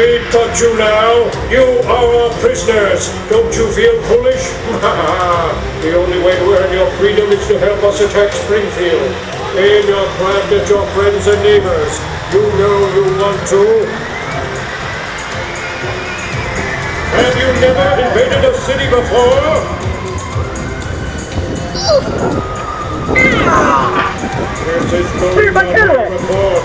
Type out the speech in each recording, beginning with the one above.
We've got you now. You are our prisoners. Don't you feel foolish? The only way to earn your freedom is to help us attack Springfield. Aim your craft at your friends and neighbors. You know you want to. Have you never invaded a city before? This is going on my report.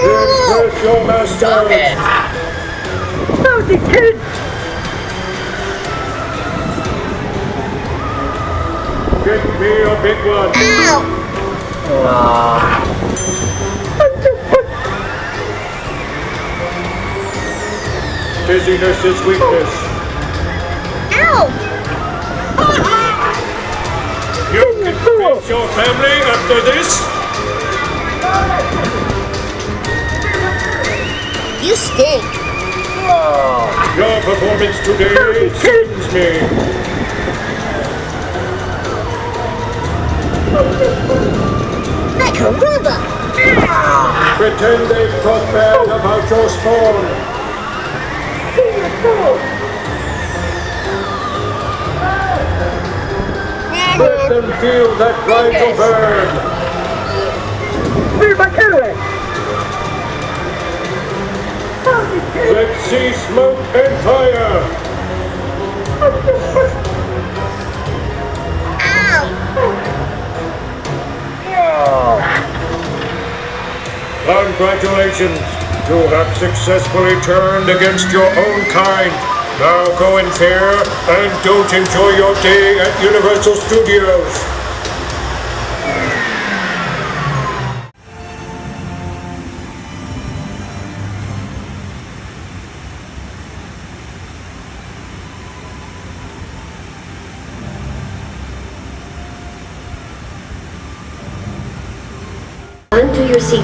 Where's your master? How's it, kid? Get me a big one. Dizziness is weakness. Ow! You can face your family after this? You stink. Your performance today stings me. Like a robot. Pretend they've talked bad about your spawn. Let them feel that right to burn. Where's my Cadillac? Let's see smoke and fire. Congratulations. You have successfully turned against your own kind. Now go in fear and don't enjoy your day at Universal Studios. Undo your seat.